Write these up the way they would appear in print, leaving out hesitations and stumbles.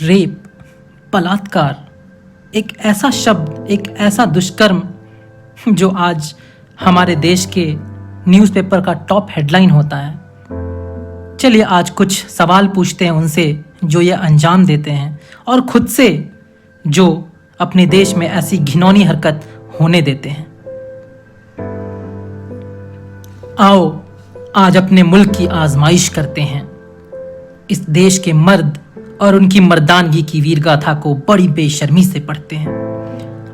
Rape, बलात्कार एक ऐसा शब्द, एक ऐसा दुष्कर्म जो आज हमारे देश के न्यूज़पेपर का टॉप हेडलाइन होता है। चलिए आज कुछ सवाल पूछते हैं उनसे जो ये अंजाम देते हैं और खुद से जो अपने देश में ऐसी घिनौनी हरकत होने देते हैं। आओ आज अपने मुल्क की आजमाइश करते हैं। इस देश के मर्द और उनकी मर्दानगी की वीर गाथा को बड़ी बेशर्मी से पढ़ते हैं।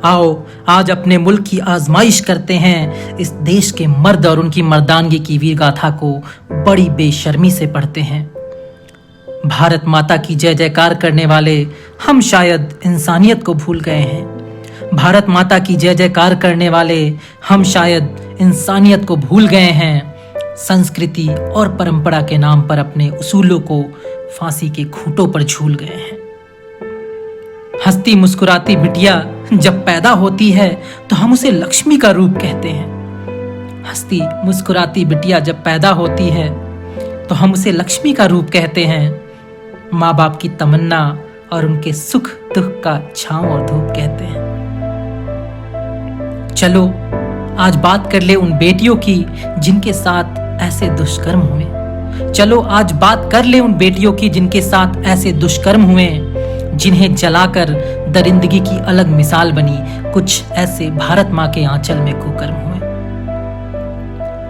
आओ आज अपने मुल्क की आजमाइश करते हैं। इस देश के मर्द और उनकी मर्दानगी की वीर गाथा को बड़ी बेशर्मी से पढ़ते हैं। भारत माता की जय जयकार करने वाले हम शायद इंसानियत को भूल गए हैं। भारत माता की जय जयकार करने वाले हम शायद इंसानियत को भूल गए हैं। संस्कृति और परंपरा के नाम पर अपने उसूलों को फांसी के खूंटों पर झूल गए हैं। हंसती मुस्कुराती बिटिया जब पैदा होती है तो हम उसे लक्ष्मी का रूप कहते हैं। हंसती मुस्कुराती बिटिया जब पैदा होती है तो हम उसे लक्ष्मी का रूप कहते हैं। माँ बाप की तमन्ना और उनके सुख दुख का छांव और धूप कहते हैं। चलो आज बात कर ले उन बेटियों की जिनके साथ ऐसे दुष्कर्म हुए। चलो आज बात कर ले उन बेटियों की जिनके साथ ऐसे दुष्कर्म हुए, जिन्हें जलाकर दरिंदगी की अलग मिसाल बनी। कुछ ऐसे भारत माँ के आंचल में कुकर्म हुए।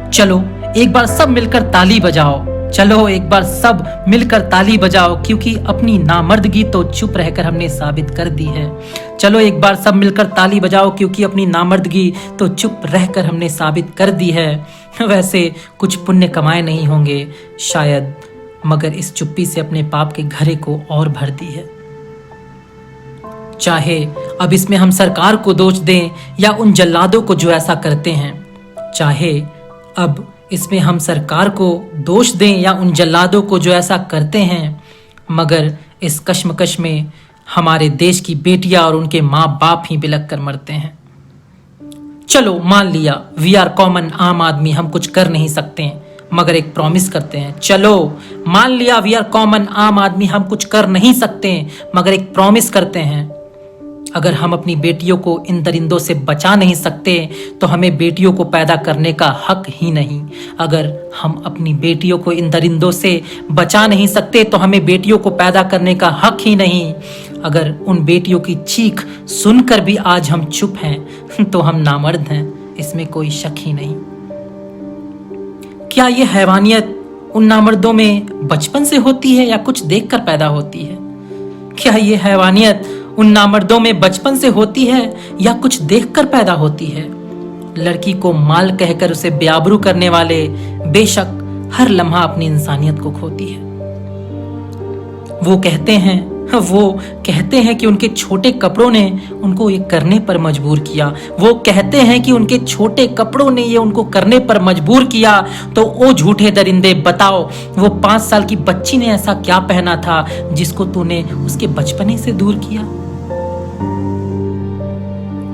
चलो एक बार सब मिलकर ताली बजाओ। चलो एक बार सब मिलकर ताली बजाओ, क्योंकि अपनी नामर्दगी तो चुप रहकर हमने साबित कर दी है। चलो एक बार सब मिलकर ताली बजाओ, क्योंकि अपनी नामर्दगी तो चुप रहकर हमने साबित कर दी है। वैसे कुछ पुण्य कमाए नहीं होंगे शायद, मगर इस चुप्पी से अपने पाप के घड़े को और भर दी है। चाहे अब इसमें हम सरकार को दोष दें या उन जल्लादों को जो ऐसा करते हैं, चाहे अब इसमें हम सरकार को दोष दें या उन जल्लादों को जो ऐसा करते हैं, मगर इस कश्मकश में हमारे देश की बेटियां और उनके माँ बाप ही बिलख कर मरते हैं। चलो मान लिया वी आर कॉमन, आम आदमी, हम कुछ कर नहीं सकते मगर एक प्रॉमिस करते हैं। चलो मान लिया वी आर कॉमन, आम आदमी, हम कुछ कर नहीं सकते मगर एक प्रॉमिस करते हैं। अगर हम अपनी बेटियों को इन दरिंदों से बचा नहीं सकते तो हमें बेटियों को पैदा करने का हक ही नहीं। अगर हम अपनी बेटियों को इन दरिंदों से बचा नहीं सकते तो हमें बेटियों को पैदा करने का हक ही नहीं। अगर उन बेटियों की चीख सुनकर भी आज हम चुप हैं तो हम नामर्द हैं, इसमें कोई शक ही नहीं। क्या ये हैवानियत उन नामर्दों में बचपन से होती है या कुछ देखकर पैदा होती है? क्या ये हैवानियत उन नामर्दों में बचपन से होती है या कुछ देखकर पैदा होती है? लड़की को माल कहकर उसे बेआबरू करने वाले बेशक हर लम्हा अपनी इंसानियत को खोती है। वो कहते हैं कि उनके छोटे कपड़ों ने उनको ये करने पर मजबूर किया। वो कहते हैं कि उनके छोटे कपड़ों ने ये उनको करने पर मजबूर किया। तो ओ झूठे दरिंदे, बताओ वो 5 साल की बच्ची ने ऐसा क्या पहना था जिसको तूने उसके बचपने से दूर किया?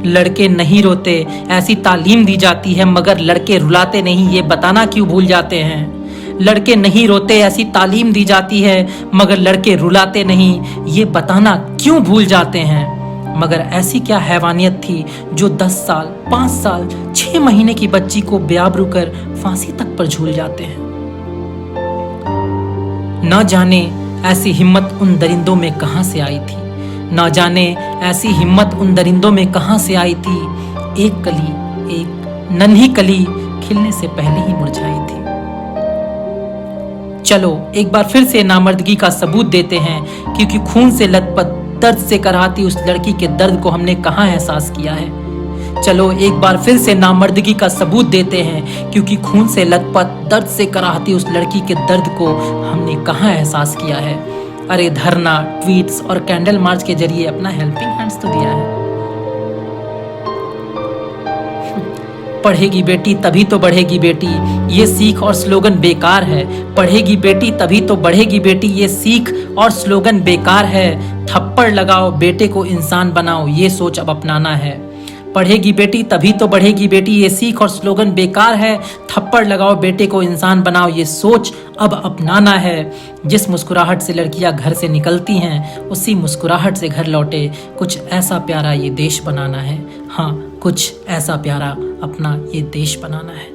लड़के नहीं रोते ऐसी तालीम दी जाती है, मगर लड़के रुलाते नहीं, ये बताना क्यों भूल जाते हैं? लड़के नहीं रोते ऐसी तालीम दी जाती है, मगर लड़के रुलाते नहीं, ये बताना क्यों भूल जाते हैं? मगर ऐसी क्या हैवानियत थी जो 10 साल, 5 साल, 6 महीने की बच्ची को बेआबरू कर फांसी तक पर झूल जाते हैं? न जाने ऐसी हिम्मत उन दरिंदों में कहां से आई थी। न जाने ऐसी हिम्मत उन दरिंदों में कहां से आई थी। एक कली, एक नन्ही कली खिलने से पहले ही मुरझाई थी। चलो एक बार फिर से नामर्दगी का सबूत देते हैं, क्योंकि खून से लथपथ दर्द से कराहती उस लड़की के दर्द को हमने कहां एहसास किया है। चलो एक बार फिर से नामर्दगी का सबूत देते हैं, क्योंकि खून से लथपथ दर्द से कराहती उस लड़की के दर्द को हमने कहां एहसास किया है। अरे धरना, ट्वीट्स और कैंडल मार्च के जरिए अपना हेल्पिंग हैंड्स तो दिया है। पढ़ेगी बेटी तभी तो बढ़ेगी बेटी, ये सीख और स्लोगन बेकार है। पढ़ेगी बेटी तभी तो बढ़ेगी बेटी, ये सीख और स्लोगन बेकार है। थप्पड़ लगाओ बेटे को इंसान बनाओ, ये सोच अब अपनाना है। पढ़ेगी बेटी तभी तो बढ़ेगी बेटी, ये सीख और स्लोगन बेकार है। थप्पड़ लगाओ बेटे को इंसान बनाओ, ये सोच अब अपनाना है। जिस मुस्कुराहट से लड़कियां घर से निकलती हैं, उसी मुस्कुराहट से घर लौटे। कुछ ऐसा प्यारा ये देश बनाना है, हाँ कुछ ऐसा प्यारा अपना ये देश बनाना है।